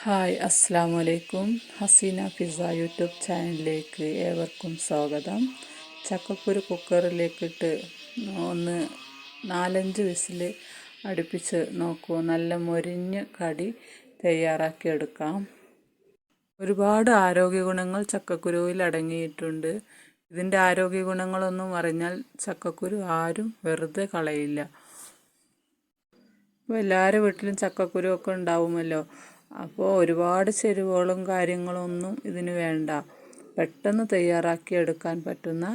Hi, അസ്സാം വലൈക്കും. Hasina pizza YouTube ചാനലിലേക്ക് ഏവർക്കും സ്വാഗതം. ചക്കക്കുരു കുക്കറിലേക്കിട്ട് ഒന്ന് 4-5 വിസിൽ അടുപ്പിച്ച് നോക്കൂ. നല്ല മൊരിഞ്ഞ കടി തയ്യാറാക്കിയെടുക്കാം. ഒരുപാട് ആരോഗ്യ ഗുണങ്ങൾ ചക്കക്കുരുവിൽ അടങ്ങിയിട്ടുണ്ട്. ഇതിൻ്റെ ആരോഗ്യ ഗുണങ്ങളൊന്നും അറിഞ്ഞാൽ ചക്കക്കുരു ആരും വെറുതെ കളയില്ല. ഇപ്പോൾ എല്ലാവരുടെ വീട്ടിലും ചക്കക്കുരു ഒക്കെ ഉണ്ടാവുമല്ലോ. അപ്പോൾ ഒരുപാട് ചേരുവകളും കാര്യങ്ങളൊന്നും ഇതിന് വേണ്ട. പെട്ടെന്ന് തയ്യാറാക്കിയെടുക്കാൻ പറ്റുന്ന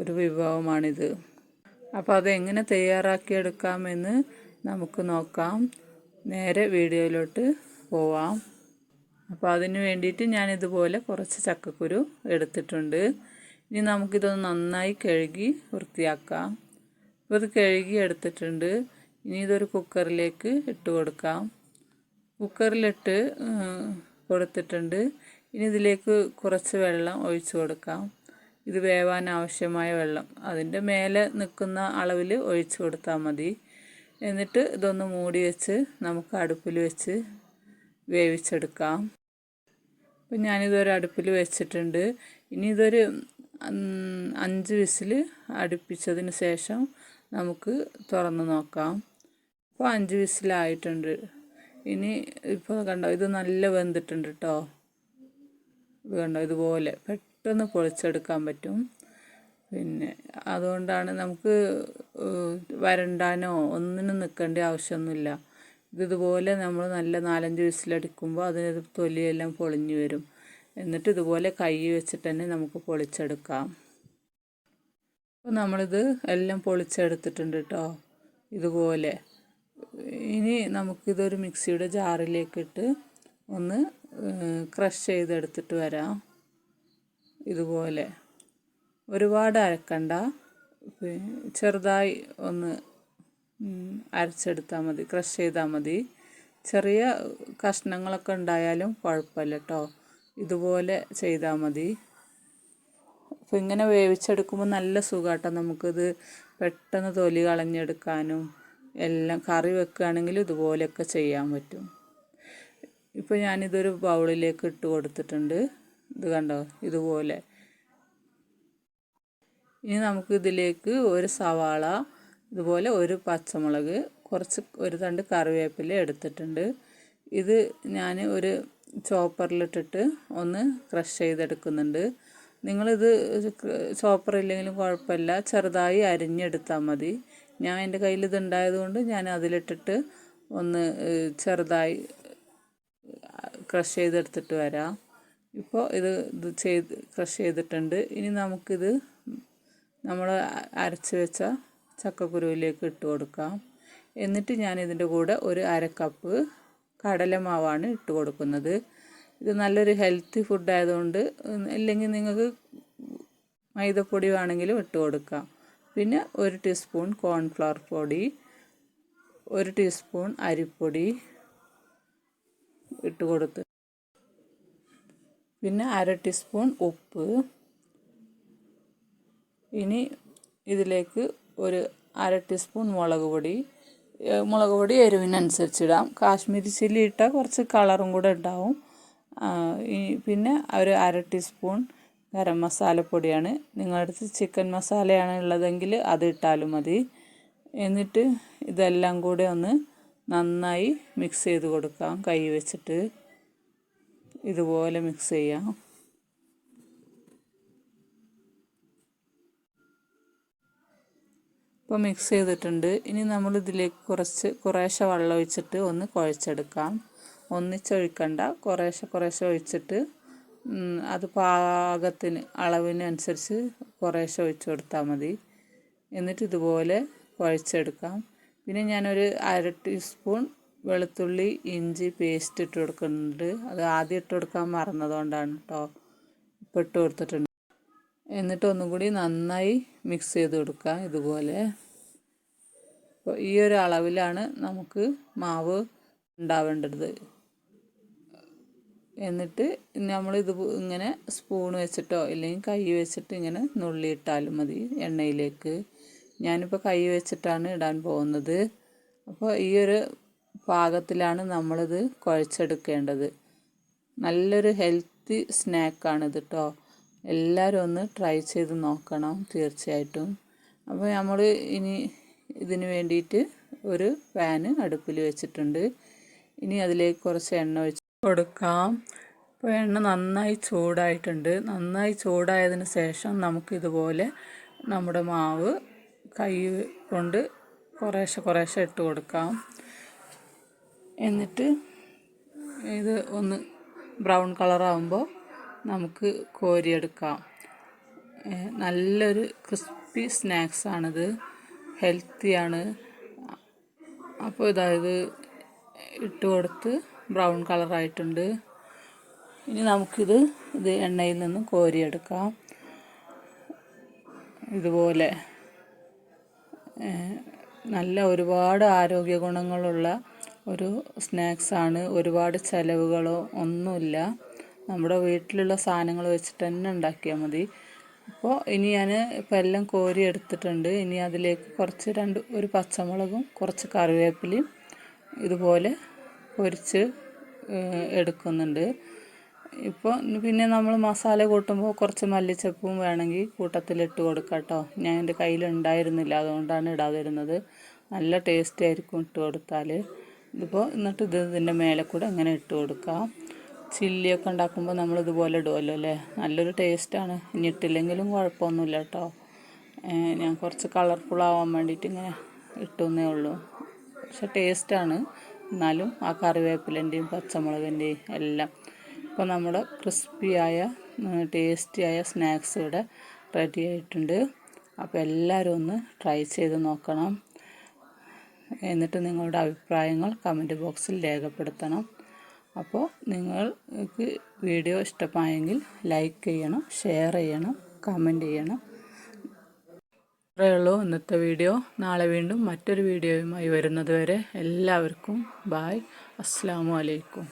ഒരു വിഭവമാണിത്. അപ്പോൾ അതെങ്ങനെ തയ്യാറാക്കിയെടുക്കാമെന്ന് നമുക്ക് നോക്കാം. നേരെ വീഡിയോയിലോട്ട് പോവാം. അപ്പോൾ അതിന് വേണ്ടിയിട്ട് ഞാനിതുപോലെ കുറച്ച് ചക്കക്കുരു എടുത്തിട്ടുണ്ട്. ഇനി നമുക്കിതൊന്ന് നന്നായി കഴുകി വൃത്തിയാക്കാം. അപ്പോൾ ഇത് കഴുകി എടുത്തിട്ടുണ്ട്. ഇനി ഇതൊരു കുക്കറിലേക്ക് ഇട്ട് കൊടുക്കാം. കുക്കറിലിട്ട് കൊടുത്തിട്ടുണ്ട്. ഇനി ഇതിലേക്ക് കുറച്ച് വെള്ളം ഒഴിച്ചു കൊടുക്കാം. ഇത് വേവാൻ ആവശ്യമായ വെള്ളം അതിൻ്റെ മേലെ നിൽക്കുന്ന അളവിൽ ഒഴിച്ചു കൊടുത്താൽ മതി. എന്നിട്ട് ഇതൊന്ന് മൂടി വെച്ച് നമുക്ക് അടുപ്പിൽ വെച്ച് വേവിച്ചെടുക്കാം. അപ്പം ഞാനിതൊരു അടുപ്പിൽ വെച്ചിട്ടുണ്ട്. ഇനി ഇതൊരു 5 വിസിൽ അടുപ്പിച്ചതിന് ശേഷം നമുക്ക് തുറന്ന് നോക്കാം. അപ്പോൾ 5 വിസിലായിട്ടുണ്ട്. ഇനി ഇപ്പോൾ കണ്ടോ, ഇത് നല്ല വെന്തിട്ടുണ്ട് കേട്ടോ. ഇത് കണ്ടോ, ഇതുപോലെ പെട്ടെന്ന് പൊളിച്ചെടുക്കാൻ പറ്റും. പിന്നെ അതുകൊണ്ടാണ് നമുക്ക് വരണ്ടാനോ ഒന്നിനും നിൽക്കേണ്ട ആവശ്യമൊന്നുമില്ല. ഇതുപോലെ നമ്മൾ നല്ല 4-5 വിസിലടിക്കുമ്പോൾ അതിന് തൊലിയെല്ലാം പൊളിഞ്ഞു വരും. എന്നിട്ട് ഇതുപോലെ കൈ വെച്ചിട്ട് തന്നെ നമുക്ക് പൊളിച്ചെടുക്കാം. അപ്പോൾ നമ്മളിത് എല്ലാം പൊളിച്ചെടുത്തിട്ടുണ്ട് കേട്ടോ, ഇതുപോലെ. ഇനി നമുക്കിതൊരു മിക്സിയുടെ ജാറിലേക്കിട്ട് ഒന്ന് ക്രഷ് ചെയ്തെടുത്തിട്ട് വരാം. ഇതുപോലെ ഒരുപാട് അരക്കണ്ട, ചെറുതായി ഒന്ന് അരച്ചെടുത്താൽ മതി, ക്രഷ് ചെയ്താൽ മതി. ചെറിയ കഷ്ണങ്ങളൊക്കെ ഉണ്ടായാലും കുഴപ്പമില്ല കേട്ടോ, ഇതുപോലെ ചെയ്താൽ മതി. അപ്പോൾ ഇങ്ങനെ വേവിച്ചെടുക്കുമ്പോൾ നല്ല സുഖമാട്ടോ. നമുക്കിത് പെട്ടെന്ന് തൊലി കളഞ്ഞെടുക്കാനും എല്ലാം കറി വെക്കുകയാണെങ്കിൽ ഇതുപോലെയൊക്കെ ചെയ്യാൻ പറ്റും. ഇപ്പോൾ ഞാനിതൊരു ബൗളിലേക്ക് ഇട്ട് കൊടുത്തിട്ടുണ്ട്. ഇത് കണ്ടോ, ഇതുപോലെ. ഇനി നമുക്ക് ഇതിലേക്ക് ഒരു സവാള, ഇതുപോലെ ഒരു പച്ചമുളക്, ഒരു തണ്ട് കറിവേപ്പില എടുത്തിട്ടുണ്ട്. ഇത് ഞാൻ ഒരു ചോപ്പറിലിട്ടിട്ട് ഒന്ന് ക്രഷ് ചെയ്തെടുക്കുന്നുണ്ട്. നിങ്ങളിത് ചോപ്പറില്ലെങ്കിലും കുഴപ്പമില്ല, ചെറുതായി അരിഞ്ഞെടുത്താൽ മതി. ഞാൻ എൻ്റെ കയ്യിൽ ഇതുണ്ടായതുകൊണ്ട് ഞാൻ അതിലിട്ടിട്ട് ഒന്ന് ചെറുതായി ക്രഷ് ചെയ്തെടുത്തിട്ട് വരാം. ഇപ്പോൾ ഇത് ക്രഷ് ചെയ്തിട്ടുണ്ട്. ഇനി നമുക്കിത് നമ്മൾ അരച്ച് വെച്ച ചക്കക്കുരുവിലേക്ക് ഇട്ട് കൊടുക്കാം. എന്നിട്ട് ഞാൻ ഇതിൻ്റെ കൂടെ ഒരു 1/2 കപ്പ് കടലമാവാണ് ഇട്ട് കൊടുക്കുന്നത്. ഇത് നല്ലൊരു ഹെൽത്തി ഫുഡ് ആയതുകൊണ്ട്, ഇല്ലെങ്കിൽ നിങ്ങൾക്ക് മൈദപ്പൊടി വേണമെങ്കിലും ഇട്ട് കൊടുക്കാം. പിന്നെ 1 ടീസ്പൂൺ കോൺഫ്ലവർ പൊടി, 1 ടീസ്പൂൺ അരിപ്പൊടി ഇട്ട് കൊടുത്ത്, പിന്നെ 1/2 ടീസ്പൂൺ ഉപ്പ്. ഇനി ഇതിലേക്ക് ഒരു 1/2 ടീസ്പൂൺ മുളക് പൊടി എരിവിനനുസരിച്ചിടാം. കാശ്മീരി ചില്ലി ഇട്ടാൽ കുറച്ച് കളറും കൂടെ ഉണ്ടാവും. പിന്നെ ഒരു 1/2 ടീസ്പൂൺ ഗരം മസാലപ്പൊടിയാണ്. നിങ്ങളുടെ അടുത്ത് ചിക്കൻ മസാലയാണ് ഉള്ളതെങ്കിൽ അത് ഇട്ടാലും മതി. എന്നിട്ട് ഇതെല്ലാം കൂടെ ഒന്ന് നന്നായി മിക്സ് ചെയ്ത് കൊടുക്കാം. കൈ വെച്ചിട്ട് ഇതുപോലെ മിക്സ് ചെയ്യാം. ഇപ്പോൾ മിക്സ് ചെയ്തിട്ടുണ്ട്. ഇനി നമ്മളിതിലേക്ക് കുറേശ്ശെ വെള്ളം ഒഴിച്ചിട്ട് ഒന്ന് കുഴച്ചെടുക്കാം. ഒന്നിച്ചൊഴിക്കണ്ട, കുറേശ്ശെ ഒഴിച്ചിട്ട് അത് പാകത്തിന് അളവിനനുസരിച്ച് കുറേശ്ശെ ഒഴിച്ചു കൊടുത്താൽ മതി. എന്നിട്ട് ഇതുപോലെ കുഴച്ചെടുക്കാം. പിന്നെ ഞാനൊരു 1/2 ടീസ്പൂൺ വെളുത്തുള്ളി ഇഞ്ചി പേസ്റ്റ് ഇട്ട് കൊടുക്കുന്നുണ്ട്. അത് ആദ്യം ഇട്ട് കൊടുക്കാൻ മറന്നതുകൊണ്ടാണ് കേട്ടോ, ഇപ്പോൾ ഇട്ട് കൊടുത്തിട്ടുണ്ട്. എന്നിട്ട് ഒന്നും കൂടി നന്നായി മിക്സ് ചെയ്ത് കൊടുക്കുക ഇതുപോലെ. അപ്പോൾ ഈ ഒരു അളവിലാണ് നമുക്ക് മാവ് ഉണ്ടാവേണ്ടത്. എന്നിട്ട് നമ്മളിത് ഇങ്ങനെ സ്പൂൺ വെച്ചിട്ടോ ഇല്ലെങ്കിൽ കൈ വെച്ചിട്ട് ഇങ്ങനെ നുള്ളിയിട്ടാലും മതി എണ്ണയിലേക്ക്. ഞാനിപ്പോൾ കൈ വെച്ചിട്ടാണ് ഇടാൻ പോകുന്നത്. അപ്പോൾ ഈ ഒരു പാകത്തിലാണ് നമ്മളിത് കുഴച്ചെടുക്കേണ്ടത്. നല്ലൊരു ഹെൽത്തി സ്നാക്കാണിത് കേട്ടോ. എല്ലാവരും ഒന്ന് ട്രൈ ചെയ്ത് നോക്കണം തീർച്ചയായിട്ടും. അപ്പോൾ നമ്മൾ ഇനി ഇതിന് വേണ്ടിയിട്ട് ഒരു പാന് അടുപ്പിൽ വെച്ചിട്ടുണ്ട്. ഇനി അതിലേക്ക് കുറച്ച് എണ്ണ ഒഴിച്ച് കൊടുക്കാം. അപ്പോൾ എണ്ണ നന്നായി ചൂടായിട്ടുണ്ട്. നന്നായി ചൂടായതിന് ശേഷം നമുക്കിതുപോലെ നമ്മുടെ മാവ് കൈ കൊണ്ട് കുറേശ്ശെ ഇട്ട് കൊടുക്കാം. എന്നിട്ട് ഇത് ഒന്ന് ബ്രൗൺ കളറാകുമ്പോൾ നമുക്ക് കോരിയെടുക്കാം. നല്ലൊരു ക്രിസ്പി സ്നാക്സാണിത്, ഹെൽത്തിയാണ്. അപ്പോൾ ഇതായത് ഇട്ട് കൊടുത്ത് ബ്രൗൺ കളറായിട്ടുണ്ട്. ഇനി നമുക്കിത് എണ്ണയിൽ നിന്ന് കോരിയെടുക്കാം. ഇതുപോലെ നല്ല ഒരുപാട് ആരോഗ്യ ഗുണങ്ങളുള്ള ഒരു സ്നാക്സാണ്. ഒരുപാട് ചിലവുകളോ ഒന്നുമില്ല. നമ്മുടെ വീട്ടിലുള്ള സാധനങ്ങൾ വെച്ചിട്ട് തന്നെ ഉണ്ടാക്കിയാൽ മതി. അപ്പോൾ ഇനി ഞാൻ ഇപ്പോൾ എല്ലാം കോരി എടുത്തിട്ടുണ്ട്. ഇനി അതിലേക്ക് ഒരു പച്ചമുളകും കുറച്ച് കറിവേപ്പിലയും ഇതുപോലെ പൊരിച്ച് എടുക്കുന്നുണ്ട്. ഇപ്പോൾ പിന്നെ നമ്മൾ മസാല കൂട്ടുമ്പോൾ കുറച്ച് മല്ലിച്ചപ്പും വേണമെങ്കിൽ കൂട്ടത്തിലിട്ട് കൊടുക്കാം കേട്ടോ. ഞാൻ എൻ്റെ കയ്യിലുണ്ടായിരുന്നില്ല, അതുകൊണ്ടാണ് ഇടാതിരുന്നത്. നല്ല ടേസ്റ്റ് ആയിരിക്കും ഇട്ട് കൊടുത്താൽ. എന്നിട്ട് ഇതിൻ്റെ മേലെ കൂടെ ഇങ്ങനെ ഇട്ട് കൊടുക്കാം. ചില്ലിയൊക്കെ ഉണ്ടാക്കുമ്പോൾ നമ്മളിതുപോലെ ഇടുമല്ലോ അല്ലേ, നല്ലൊരു ടേസ്റ്റാണ്. ഇനി ഇട്ടില്ലെങ്കിലും കുഴപ്പമൊന്നുമില്ല കേട്ടോ. ഞാൻ കുറച്ച് കളർഫുള്ളാവാൻ വേണ്ടിയിട്ട് ഇങ്ങനെ ഇട്ടുന്നേ ഉള്ളൂ. പക്ഷെ ടേസ്റ്റാണ്. എന്നാലും ആ കറിവേപ്പിലേൻ്റെയും പച്ചമുളകിൻ്റെയും എല്ലാം. ഇപ്പോൾ നമ്മുടെ ക്രിസ്പിയായ ടേസ്റ്റിയായ സ്നാക്സ് ഇവിടെ റെഡി ആയിട്ടുണ്ട്. അപ്പോൾ എല്ലാവരും ഒന്ന് ട്രൈ ചെയ്ത് നോക്കണം. എന്നിട്ട് നിങ്ങളുടെ അഭിപ്രായങ്ങൾ കമൻറ്റ് ബോക്സിൽ രേഖപ്പെടുത്തണം. അപ്പോൾ നിങ്ങൾക്ക് വീഡിയോ ഇഷ്ടമായെങ്കിൽ ലൈക്ക് ചെയ്യണം, ഷെയർ ചെയ്യണം, കമൻറ്റ് ചെയ്യണം. ഇത്രയേ ഉള്ളൂ ഇന്നത്തെ വീഡിയോ. നാളെ വീണ്ടും മറ്റൊരു വീഡിയോയുമായി വരുന്നത് വരെ എല്ലാവർക്കും ബായ്. അസ്സലാമു അലൈക്കും.